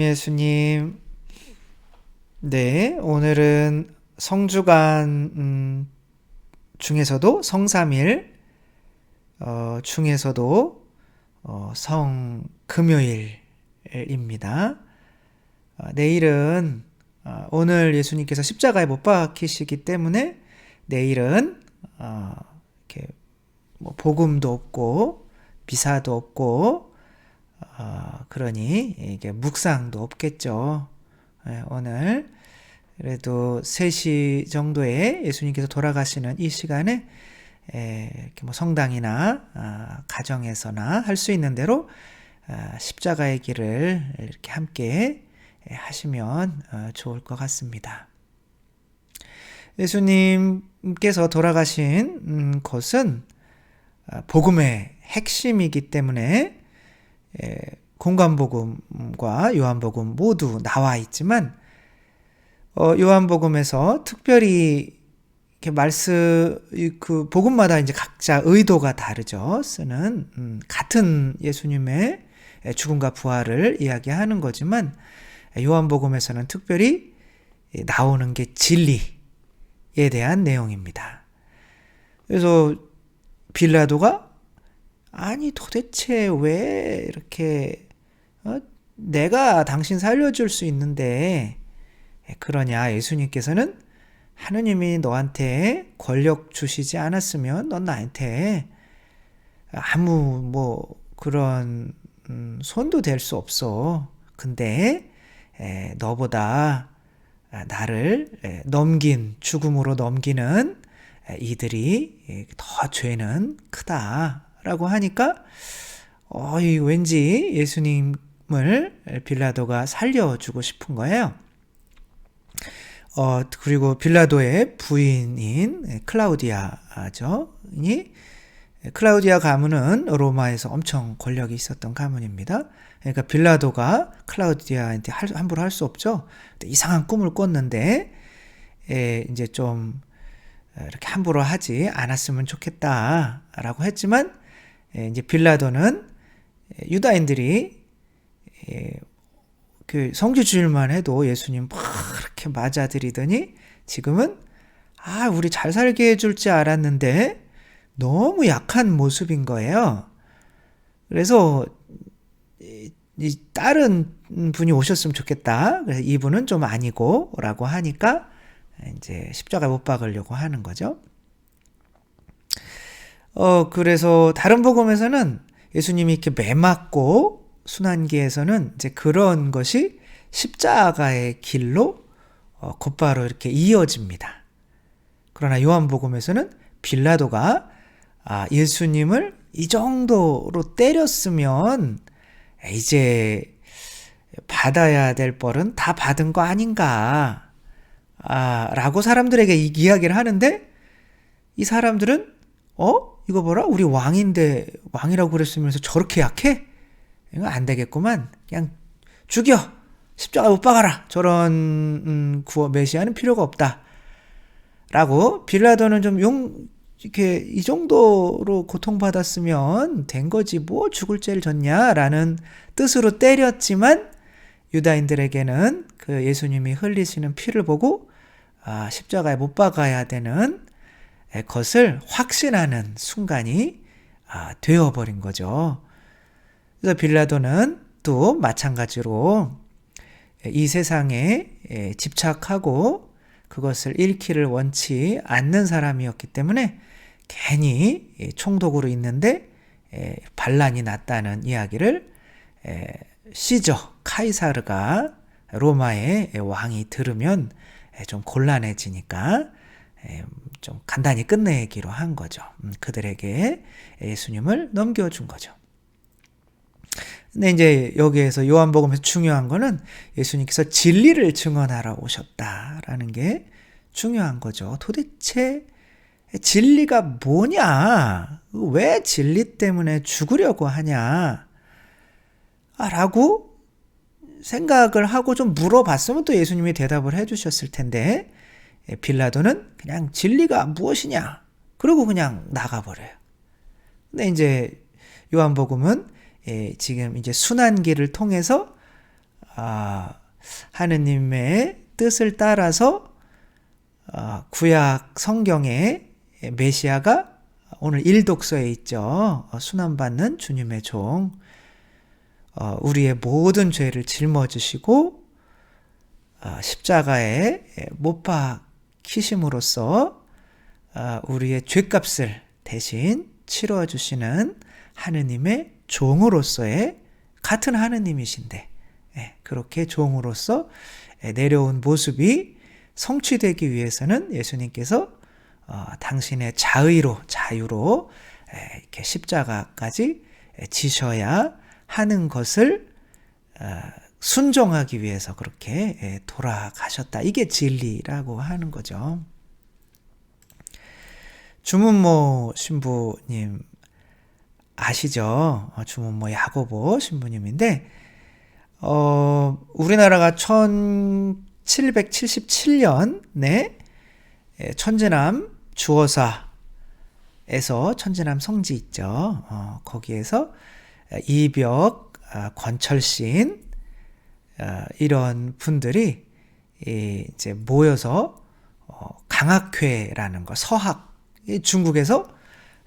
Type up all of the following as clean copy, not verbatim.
예수님. 네, 오늘은 성주간 중에서도 성삼일, 중에서도 성금요일입니다. 내일은 오늘 예수님께서 십자가에 못 박히시기 때문에 내일은 이렇게 뭐 복음도 없고 미사도 없고 그러니 이게 묵상도 없겠죠. 오늘 그래도 3시 정도에 예수님께서 돌아가시는 이 시간에 이렇게 뭐 성당이나 가정에서나 할 수 있는 대로 십자가의 길을 이렇게 함께 하시면 좋을 것 같습니다. 예수님께서 돌아가신 것은 복음의 핵심이기 때문에 공관복음과 요한복음 모두 나와 있지만 요한복음에서 특별히 이렇게 그 복음마다 이제 각자 의도가 다르죠. 쓰는 같은 예수님의 죽음과 부활을 이야기하는 거지만 요한복음에서는 특별히 나오는 게 진리에 대한 내용입니다. 그래서 빌라도가 아니 도대체 왜 이렇게 내가 당신 살려줄 수 있는데 그러냐. 예수님께서는 하느님이 너한테 권력 주시지 않았으면 넌 나한테 아무 뭐 그런 손도 댈 수 없어. 근데 너보다 나를 죽음으로 넘기는 이들이 더 죄는 크다라고 하니까 왠지 예수님을 빌라도가 살려주고 싶은 거예요. 그리고 빌라도의 부인인 클라우디아죠. 클라우디아 가문은 로마에서 엄청 권력이 있었던 가문입니다. 그러니까 빌라도가 클라우디아한테 함부로 할 수 없죠. 이상한 꿈을 꿨는데 이제 좀 이렇게 함부로 하지 않았으면 좋겠다라고 했지만 이제 빌라도는 유다인들이 그 성주 주일만 해도 예수님 막 이렇게 맞아들이더니 지금은 우리 잘 살게 해줄 줄 알았는데 너무 약한 모습인 거예요. 그래서 이 다른 분이 오셨으면 좋겠다. 그래서 이분은 좀 아니고 라고 하니까 이제 십자가에 못 박으려고 하는 거죠. 그래서 다른 복음에서는 예수님이 이렇게 매 맞고 순환기에서는 이제 그런 것이 십자가의 길로 곧바로 이렇게 이어집니다. 그러나 요한복음에서는 빌라도가 예수님을 이 정도로 때렸으면 이제 받아야 될 벌은 다 받은 거 아닌가 라고 사람들에게 이야기를 하는데 이 사람들은 이거 봐라 우리 왕인데 왕이라고 그랬으면서 저렇게 약해? 이거 안 되겠구만. 그냥 죽여. 십자가 못 박아라. 저런 메시아는 필요가 없다. 라고 빌라도는 좀 이렇게 이 정도로 고통받았으면 된 거지 뭐 죽을 죄를 졌냐라는 뜻으로 때렸지만 유다인들에게는 그 예수님이 흘리시는 피를 보고 십자가에 못 박아야 되는 것을 확신하는 순간이 되어버린 거죠. 그래서 빌라도는 또 마찬가지로 이 세상에 집착하고 그것을 잃기를 원치 않는 사람이었기 때문에 괜히 총독으로 있는데 반란이 났다는 이야기를 시저 카이사르가 로마의 왕이 들으면 좀 곤란해지니까 좀 간단히 끝내기로 한 거죠. 그들에게 예수님을 넘겨준 거죠. 근데 이제 여기에서 요한복음에서 중요한 거는 예수님께서 진리를 증언하러 오셨다라는 게 중요한 거죠. 도대체 진리가 뭐냐? 왜 진리 때문에 죽으려고 하냐? 라고 생각을 하고 좀 물어봤으면 또 예수님이 대답을 해주셨을 텐데 빌라도는 그냥 진리가 무엇이냐? 그러고 그냥 나가버려요. 근데 이제 요한복음은 지금 이제 순환기를 통해서 하느님의 뜻을 따라서 구약 성경에 메시아가 오늘 일독서에 있죠. 순환받는 주님의 종, 우리의 모든 죄를 짊어지시고 십자가에 못 박히심으로써 우리의 죄값을 대신 치러주시는 하느님의 종으로서의, 같은 하느님이신데 그렇게 종으로서 내려온 모습이 성취되기 위해서는 예수님께서 당신의 자유로 이렇게 십자가까지 지셔야 하는 것을 순종하기 위해서 그렇게 돌아가셨다. 이게 진리라고 하는 거죠. 주문모 신부님 아시죠? 주문모 야고보 신부님인데 우리나라가 1777년에 천지남 주어사에서 천지남 성지 있죠. 거기에서 이벽, 권철신 이런 분들이 이제 모여서 강학회라는 거, 서학, 중국에서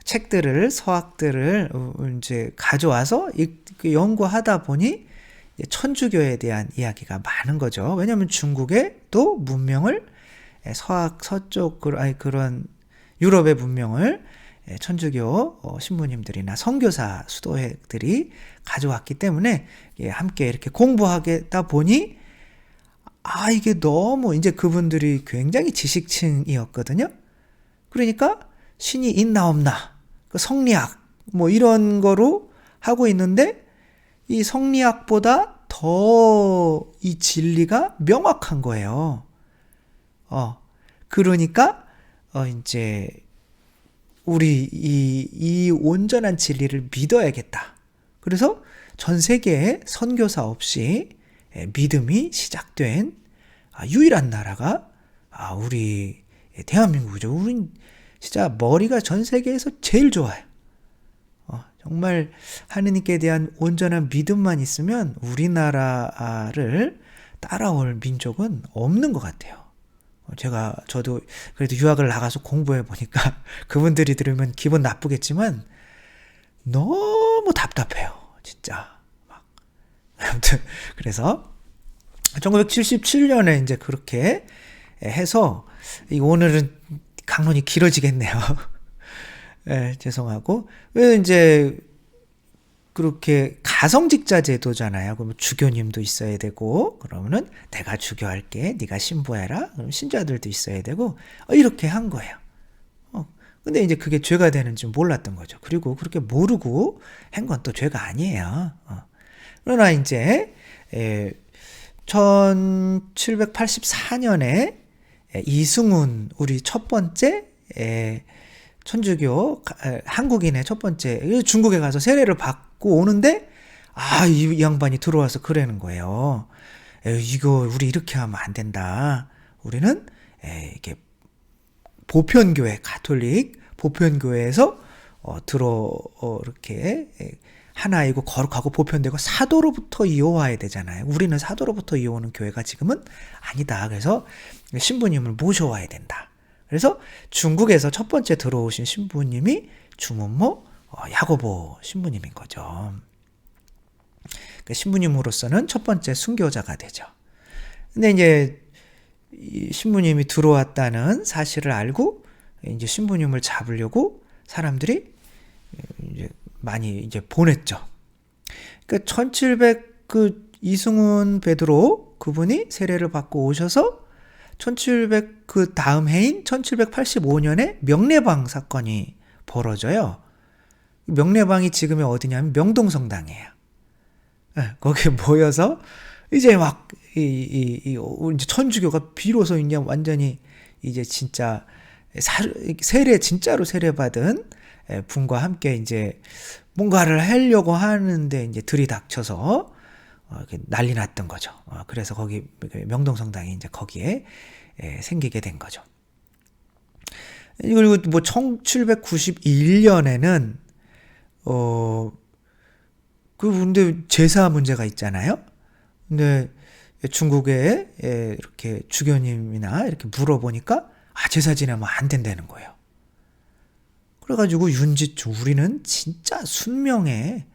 책들을, 서학들을 이제 가져와서 연구하다 보니 천주교에 대한 이야기가 많은 거죠. 왜냐하면 중국의 또 문명을 서학, 서쪽 그런 유럽의 문명을 천주교 신부님들이나 선교사 수도회들이 가져왔기 때문에 함께 이렇게 공부하다 보니 이게 너무 이제 그분들이 굉장히 지식층이었거든요. 그러니까 신이 있나 없나, 성리학 뭐 이런 거로 하고 있는데 이 성리학보다 더 이 진리가 명확한 거예요. 그러니까 이제 우리 이 온전한 진리를 믿어야겠다. 그래서 전 세계에 선교사 없이 믿음이 시작된 유일한 나라가 우리 대한민국이죠. 우린 진짜 머리가 전 세계에서 제일 좋아요. 정말 하느님께 대한 온전한 믿음만 있으면 우리나라를 따라올 민족은 없는 것 같아요. 저도 그래도 유학을 나가서 공부해 보니까 그분들이 들으면 기분 나쁘겠지만 너무 답답해요. 진짜. 아무튼 그래서 1977년에 이제 그렇게 해서 오늘은 강론이 길어지겠네요. 죄송하고. 왜 이제 그렇게 가성직자 제도잖아요. 그럼 주교님도 있어야 되고, 그러면은 내가 주교할게, 네가 신부해라. 그럼 신자들도 있어야 되고, 이렇게 한 거예요. 근데 이제 그게 죄가 되는지 몰랐던 거죠. 그리고 그렇게 모르고 한 건 또 죄가 아니에요. 그러나 이제 1784년에 이승훈, 우리 첫 번째 천주교 한국인의 첫 번째, 중국에 가서 세례를 받고 오는데 이 양반이 들어와서 그러는 거예요. 이거 우리 이렇게 하면 안 된다. 우리는 이렇게 보편교회, 가톨릭 보편교회에서 이렇게 하나이고 거룩하고 보편되고 사도로부터 이어와야 되잖아요. 우리는 사도로부터 이어오는 교회가 지금은 아니다. 그래서 신부님을 모셔와야 된다. 그래서 중국에서 첫 번째 들어오신 신부님이 주문모 야고보 신부님인 거죠. 신부님으로서는 첫 번째 순교자가 되죠. 근데 이제 이 신부님이 들어왔다는 사실을 알고 이제 신부님을 잡으려고 사람들이 이제 많이 이제 보냈죠. 그러니까 1700 이승훈 베드로 그분이 세례를 받고 오셔서 1700 그 다음 해인 1785년에 명례방 사건이 벌어져요. 명례방이 지금의 어디냐면 명동성당이에요. 거기에 모여서 이제 막 이제 천주교가 비로소 이제 완전히 이제 진짜 진짜로 세례받은 분과 함께 이제 뭔가를 하려고 하는데 이제 들이닥쳐서 난리 났던 거죠. 그래서 거기 명동성당이 이제 거기에 생기게 된 거죠. 그리고 뭐 1791년에는 근데 제사 문제가 있잖아요. 근데 중국의 이렇게 주교님이나 이렇게 물어보니까 제사 지내면 안 된다는 거예요. 그래가지고 윤지충, 우리는 진짜 순명의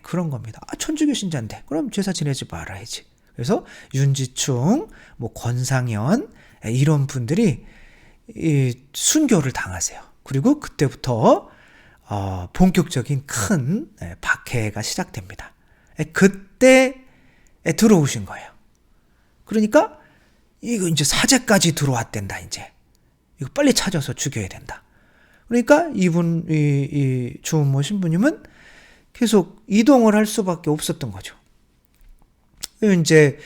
그런 겁니다. 천주교 신자인데 그럼 제사 지내지 말아야지. 그래서 윤지충, 뭐 권상현 이런 분들이 순교를 당하세요. 그리고 그때부터 본격적인 큰 박해가 시작됩니다. 그때 들어오신 거예요. 그러니까 이거 이제 사제까지 들어왔댄다. 이제 이거 빨리 찾아서 죽여야 된다. 그러니까 이 주은모 신부님은 계속 이동을 할 수밖에 없었던 거죠. 이제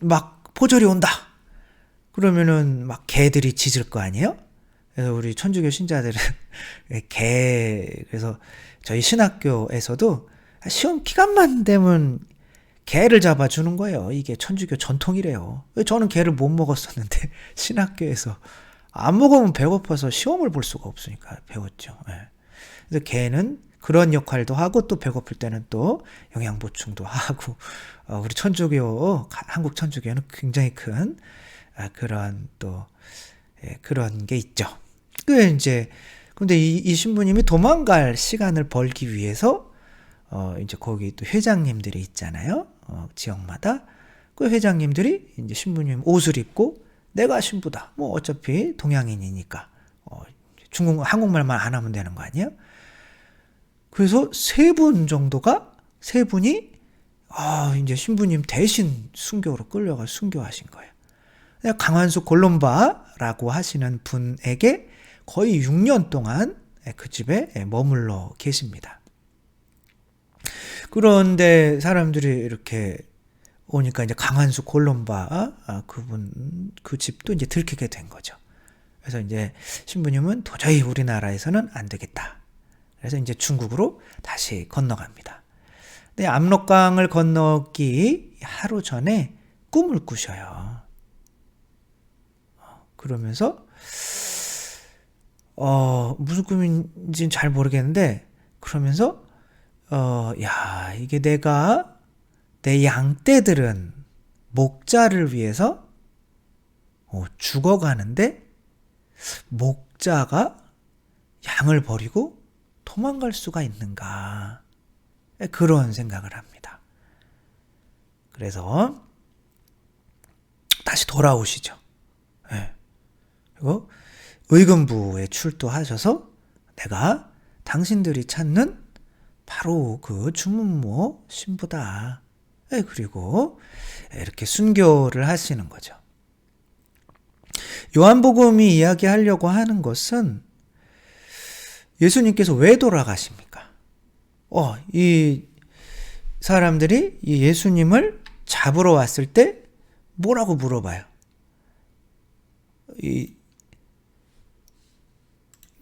막 포절이 온다. 그러면은 막 개들이 짖을 거 아니에요? 그래서 우리 천주교 신자들은 그래서 저희 신학교에서도 시험 기간만 되면 개를 잡아주는 거예요. 이게 천주교 전통이래요. 저는 개를 못 먹었었는데 신학교에서 안 먹으면 배고파서 시험을 볼 수가 없으니까 배웠죠. 그래서 개는 그런 역할도 하고 또 배고플 때는 또 영양 보충도 하고 우리 천주교, 한국 천주교는 굉장히 큰 그런 또 그런 게 있죠. 근데 이 신부님이 도망갈 시간을 벌기 위해서 이제 거기 또 회장님들이 있잖아요. 지역마다 그 회장님들이 이제 신부님 옷을 입고 내가 신부다. 뭐 어차피 동양인이니까 한국말만 안 하면 되는 거 아니에요? 그래서 세 분이 이제 신부님 대신 순교로 끌려가 순교하신 거예요. 강환수 골롬바라고 하시는 분에게 거의 6년 동안 그 집에 머물러 계십니다. 그런데 사람들이 이렇게 오니까 이제 강환수 골롬바 그 집도 이제 들키게 된 거죠. 그래서 이제 신부님은 도저히 우리나라에서는 안 되겠다. 그래서 이제 중국으로 다시 건너갑니다. 근데 압록강을 건너기 하루 전에 꿈을 꾸셔요. 그러면서 무슨 꿈인지는 잘 모르겠는데 그러면서 이게 내 양떼들은 목자를 위해서 죽어가는데 목자가 양을 버리고 도망갈 수가 있는가, 그런 생각을 합니다. 그래서 다시 돌아오시죠. 그리고 의금부에 출두하셔서 내가 당신들이 찾는 바로 그 주문모 신부다. 그리고 이렇게 순교를 하시는 거죠. 요한복음이 이야기하려고 하는 것은 예수님께서 왜 돌아가십니까? 이 사람들이 이 예수님을 잡으러 왔을 때 뭐라고 물어봐요? 이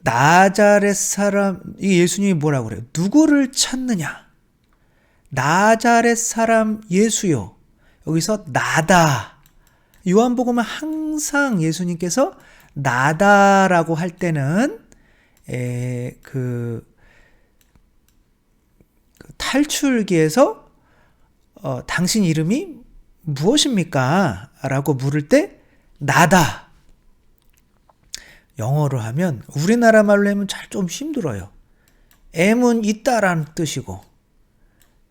나자렛 사람, 이 예수님이 뭐라고 그래요? 누구를 찾느냐? 나자렛 사람 예수요. 여기서 나다. 요한복음은 항상 예수님께서 나다라고 할 때는 그 탈출기에서 당신 이름이 무엇입니까? 라고 물을 때 나다. 영어로 하면 우리나라 말로 하면 좀 힘들어요. M은 있다라는 뜻이고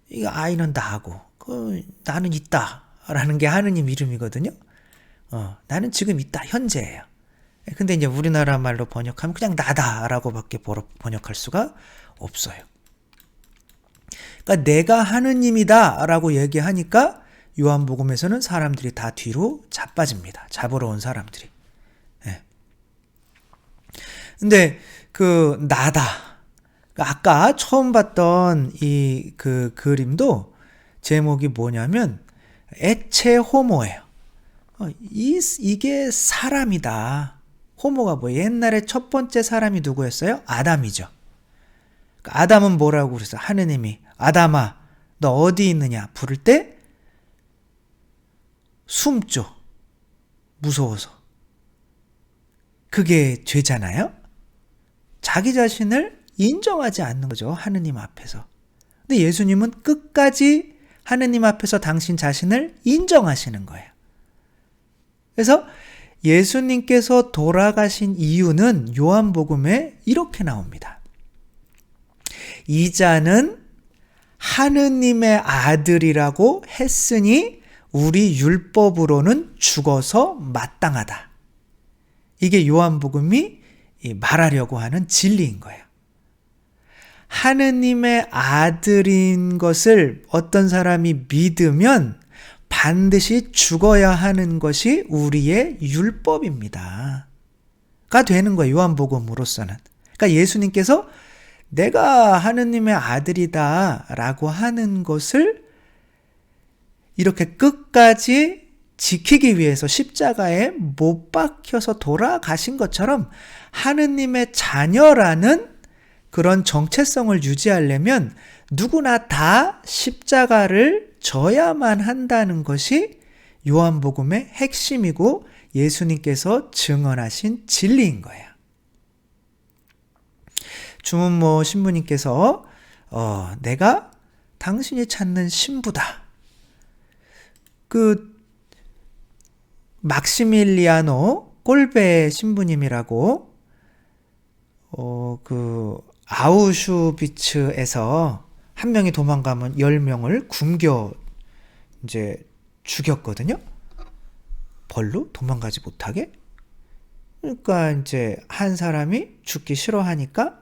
이 I는 나하고 나는 있다라는 게 하느님 이름이거든요. 나는 지금 있다, 현재예요. 근데 이제 우리나라 말로 번역하면 그냥 나다라고밖에 번역할 수가 없어요. 그러니까 내가 하느님이다라고 얘기하니까 요한복음에서는 사람들이 다 뒤로 자빠집니다. 잡으러 온 사람들이. 근데 그 나다, 아까 처음 봤던 이 그 그림도 제목이 뭐냐면 에체 호모예요. 이게 사람이다. 호모가 뭐예요? 옛날에 첫 번째 사람이 누구였어요? 아담이죠. 아담은 뭐라고 그랬어요? 하느님이 아담아 너 어디 있느냐 부를 때 숨죠. 무서워서. 그게 죄잖아요. 자기 자신을 인정하지 않는 거죠. 하느님 앞에서. 근데 예수님은 끝까지 하느님 앞에서 당신 자신을 인정하시는 거예요. 그래서 예수님께서 돌아가신 이유는 요한복음에 이렇게 나옵니다. 이 자는 하느님의 아들이라고 했으니 우리 율법으로는 죽어서 마땅하다. 이게 요한복음이 말하려고 하는 진리인 거예요. 하느님의 아들인 것을 어떤 사람이 믿으면 반드시 죽어야 하는 것이 우리의 율법입니다. 가 되는 거예요. 요한복음으로서는. 그러니까 예수님께서 내가 하느님의 아들이다 라고 하는 것을 이렇게 끝까지 지키기 위해서 십자가에 못 박혀서 돌아가신 것처럼 하느님의 자녀라는 그런 정체성을 유지하려면 누구나 다 십자가를 져야만 한다는 것이 요한복음의 핵심이고 예수님께서 증언하신 진리인 거예요. 주문모 신부님께서 내가 당신이 찾는 신부다. 그 막시밀리아노 꼴베 신부님이라고 그 아우슈비츠에서 한 명이 도망가면 10명을 굶겨 이제 죽였거든요. 벌로 도망가지 못하게. 그러니까 이제 한 사람이 죽기 싫어하니까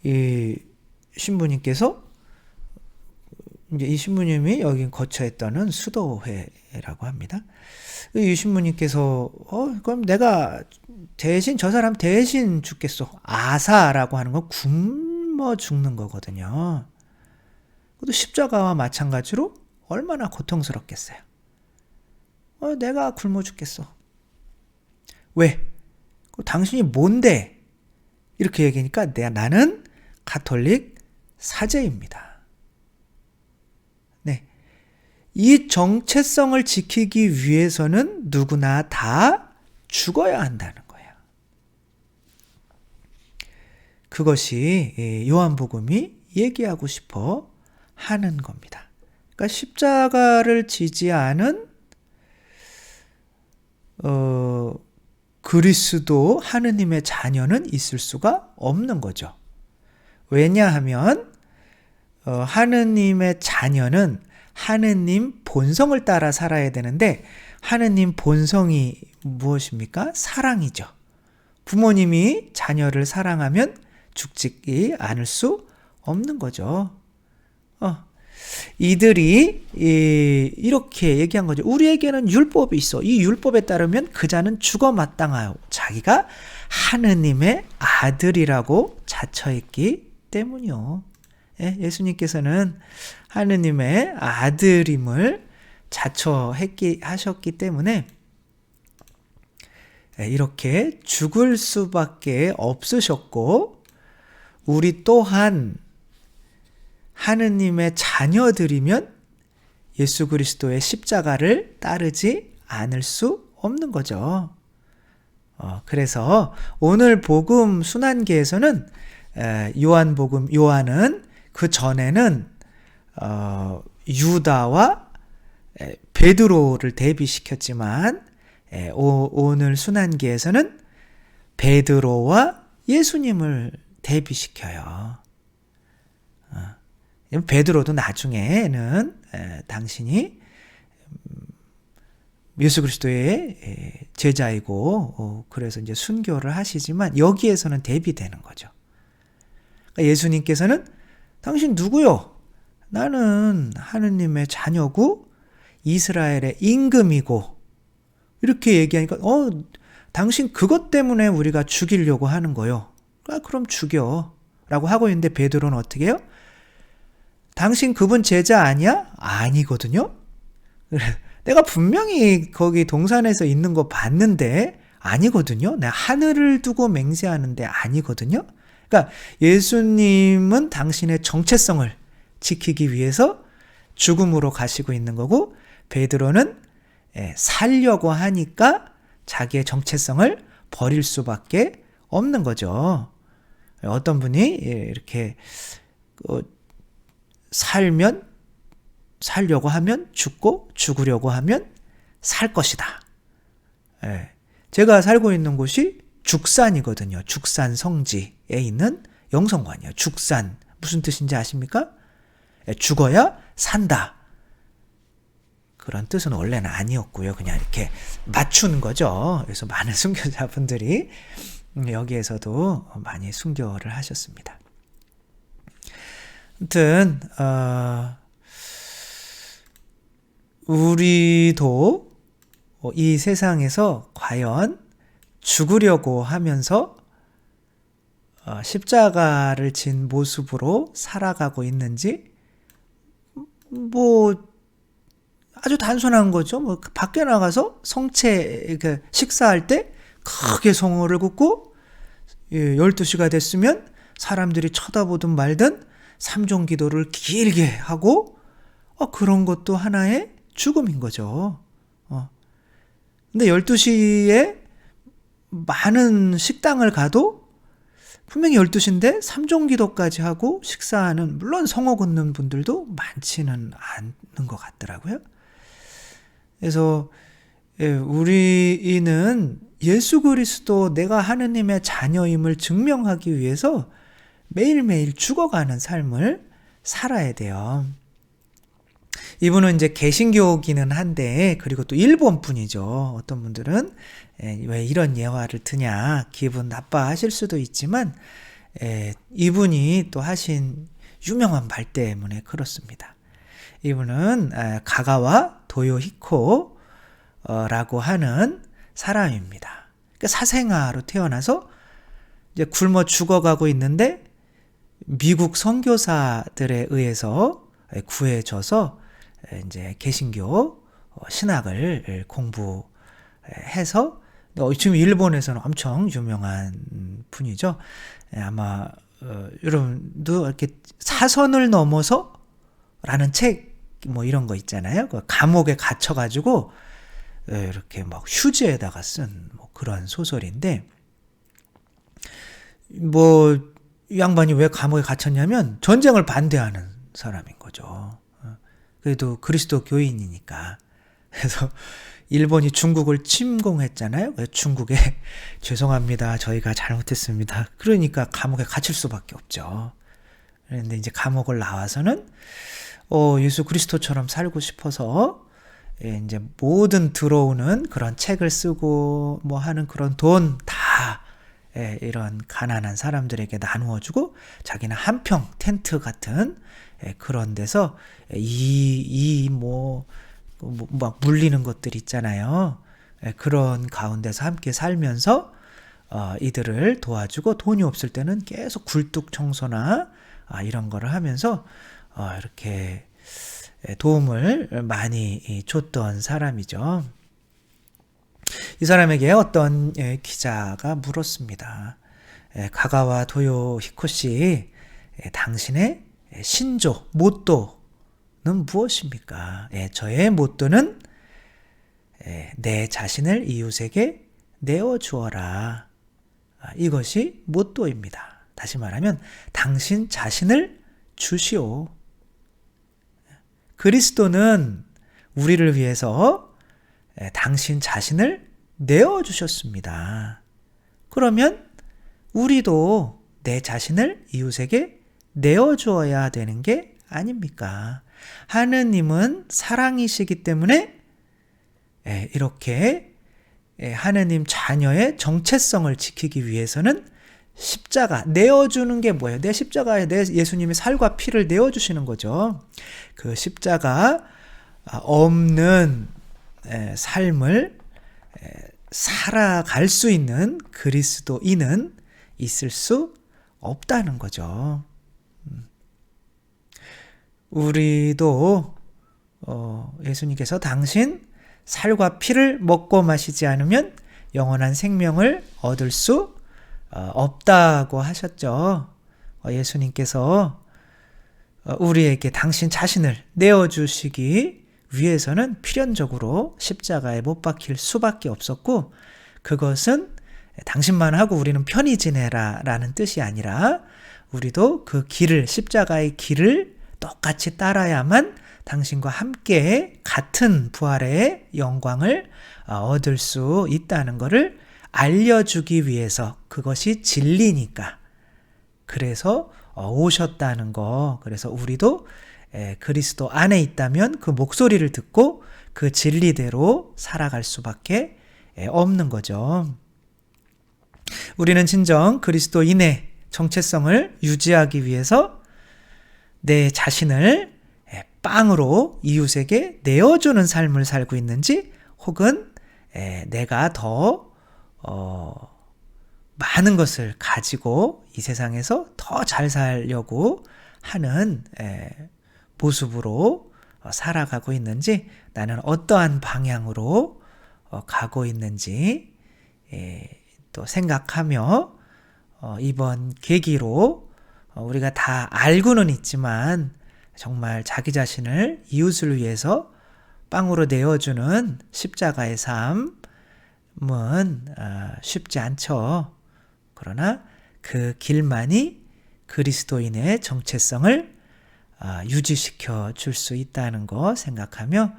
이 신부님께서 이제 이 신부님이 여기 거처했다는 수도회라고 합니다. 이 신부님께서 그럼 내가 대신 저 사람 대신 죽겠소. 아사라고 하는 건 굶어 죽는 거거든요. 그것도 십자가와 마찬가지로 얼마나 고통스럽겠어요. 내가 굶어 죽겠어. 왜? 당신이 뭔데? 이렇게 얘기하니까 나는 가톨릭 사제입니다. 네, 이 정체성을 지키기 위해서는 누구나 다 죽어야 한다는 거예요. 그것이 요한복음이 얘기하고 싶어 하는 겁니다. 그러니까 십자가를 지지 않은 그리스도 하느님의 자녀는 있을 수가 없는 거죠. 왜냐하면 하느님의 자녀는 하느님 본성을 따라 살아야 되는데 하느님 본성이 무엇입니까? 사랑이죠. 부모님이 자녀를 사랑하면 죽지 않을 수 없는 거죠. 이들이 이렇게 얘기한 거죠. 우리에게는 율법이 있어. 이 율법에 따르면 그 자는 죽어 마땅하여 자기가 하느님의 아들이라고 자처했기 때문이요. 예수님께서는 하느님의 아들임을 자처하셨기 때문에 이렇게 죽을 수밖에 없으셨고 우리 또한 하느님의 자녀들이면 예수 그리스도의 십자가를 따르지 않을 수 없는 거죠. 그래서 오늘 복음 순환기에서는 요한은 그 전에는 유다와 베드로를 대비시켰지만 오늘 순환기에서는 베드로와 예수님을 대비시켜요. 베드로도 나중에는 당신이 예수 그리스도의 제자이고 그래서 이제 순교를 하시지만 여기에서는 대비되는 거죠. 그러니까 예수님께서는 당신 누구요? 나는 하느님의 자녀고 이스라엘의 임금이고 이렇게 얘기하니까 당신 그것 때문에 우리가 죽이려고 하는 거요. 그럼 죽여 라고 하고 있는데 베드로는 어떻게 해요? 당신 그분 제자 아니야? 아니거든요. 내가 분명히 거기 동산에서 있는 거 봤는데 아니거든요. 내가 하늘을 두고 맹세하는데 아니거든요. 그러니까 예수님은 당신의 정체성을 지키기 위해서 죽음으로 가시고 있는 거고 베드로는 살려고 하니까 자기의 정체성을 버릴 수밖에 없는 거죠. 어떤 분이 이렇게 살면 살려고 하면 죽고 죽으려고 하면 살 것이다. 예. 제가 살고 있는 곳이 죽산이거든요. 죽산 성지에 있는 영성관이에요. 죽산. 무슨 뜻인지 아십니까? 예, 죽어야 산다. 그런 뜻은 원래는 아니었고요. 그냥 이렇게 맞춘 거죠. 그래서 많은 순교자분들이 여기에서도 많이 순교를 하셨습니다. 아무튼 우리도 이 세상에서 과연 죽으려고 하면서 십자가를 진 모습으로 살아가고 있는지 뭐 아주 단순한 거죠. 뭐 밖에 나가서 성체 식사할 때 크게 성호를 긋고 12시가 됐으면 사람들이 쳐다보든 말든 삼종 기도를 길게 하고 그런 것도 하나의 죽음인 거죠. 근데 12시에 많은 식당을 가도 분명히 12시인데 삼종 기도까지 하고 식사하는, 물론 성호 긋는 분들도 많지는 않는 것 같더라고요. 그래서 우리는 예수 그리스도 내가 하느님의 자녀임을 증명하기 위해서 매일매일 죽어가는 삶을 살아야 돼요. 이분은 이제 개신교기는 한데, 그리고 또 일본 분이죠. 어떤 분들은 왜 이런 예화를 드냐 기분 나빠하실 수도 있지만 이분이 또 하신 유명한 말 때문에 그렇습니다. 이분은 가가와 도요히코라고 하는 사람입니다. 그러니까 사생아로 태어나서 이제 굶어 죽어가고 있는데 미국 선교사들에 의해서 구해져서 이제 개신교 신학을 공부해서 지금 일본에서는 엄청 유명한 분이죠. 아마 여러분도 이렇게 사선을 넘어서 라는 책 뭐 이런 거 있잖아요. 감옥에 갇혀가지고 이렇게 막 휴지에다가 쓴 뭐 그런 소설인데, 뭐 이 양반이 왜 감옥에 갇혔냐면 전쟁을 반대하는 사람인 거죠. 그래도 그리스도 교인이니까. 그래서 일본이 중국을 침공했잖아요. 중국에 죄송합니다, 저희가 잘못했습니다, 그러니까 감옥에 갇힐 수밖에 없죠. 그런데 이제 감옥을 나와서는 예수 그리스도처럼 살고 싶어서 이제 모든 들어오는 그런 책을 쓰고 뭐 하는 그런 돈 다 이런 가난한 사람들에게 나누어주고, 자기는 한평 텐트 같은 그런 데서 막 물리는 것들 있잖아요. 그런 가운데서 함께 살면서 이들을 도와주고, 돈이 없을 때는 계속 굴뚝 청소나 이런 거를 하면서 이렇게 도움을 많이 줬던 사람이죠. 이 사람에게 어떤 기자가 물었습니다. 가가와 도요히코 씨, 당신의 신조, 모토는 무엇입니까? 저의 모토는 내 자신을 이웃에게 내어주어라. 이것이 모토입니다. 다시 말하면 당신 자신을 주시오. 그리스도는 우리를 위해서 당신 자신을 내어주셨습니다. 그러면 우리도 내 자신을 이웃에게 내어주어야 되는 게 아닙니까? 하느님은 사랑이시기 때문에 이렇게 하느님 자녀의 정체성을 지키기 위해서는 십자가, 내어주는 게 뭐예요? 내 십자가에 내 예수님이 살과 피를 내어주시는 거죠. 그 십자가 없는 삶을 살아갈 수 있는 그리스도인은 있을 수 없다는 거죠. 우리도 예수님께서 당신 살과 피를 먹고 마시지 않으면 영원한 생명을 얻을 수 없다고 하셨죠. 예수님께서 우리에게 당신 자신을 내어주시기 위해서는 필연적으로 십자가에 못 박힐 수밖에 없었고, 그것은 당신만 하고 우리는 편히 지내라 라는 뜻이 아니라 우리도 그 길을, 십자가의 길을 똑같이 따라야만 당신과 함께 같은 부활의 영광을 얻을 수 있다는 것을 알려주기 위해서, 그것이 진리니까. 그래서 오셨다는 거. 그래서 우리도 그리스도 안에 있다면 그 목소리를 듣고 그 진리대로 살아갈 수밖에 없는 거죠. 우리는 진정 그리스도인의 정체성을 유지하기 위해서 내 자신을 빵으로 이웃에게 내어주는 삶을 살고 있는지, 혹은 내가 더 많은 것을 가지고 이 세상에서 더 잘 살려고 하는 모습으로 살아가고 있는지, 나는 어떠한 방향으로 가고 있는지 또 생각하며 이번 계기로 우리가 다 알고는 있지만 정말 자기 자신을 이웃을 위해서 빵으로 내어주는 십자가의 삶은 쉽지 않죠. 그러나 그 길만이 그리스도인의 정체성을 유지시켜 줄 수 있다는 거 생각하며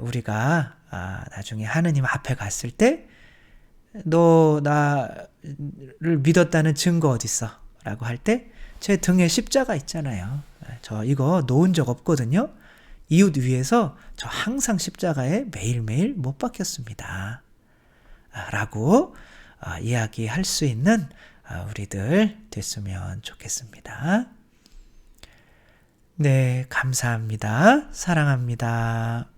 우리가 나중에 하느님 앞에 갔을 때 너 나를 믿었다는 증거 어딨어? 라고 할 때 제 등에 십자가 있잖아요. 저 이거 놓은 적 없거든요. 이웃 위해서 저 항상 십자가에 매일매일 못 박혔습니다. 라고 이야기할 수 있는 우리들 됐으면 좋겠습니다. 네, 감사합니다. 사랑합니다.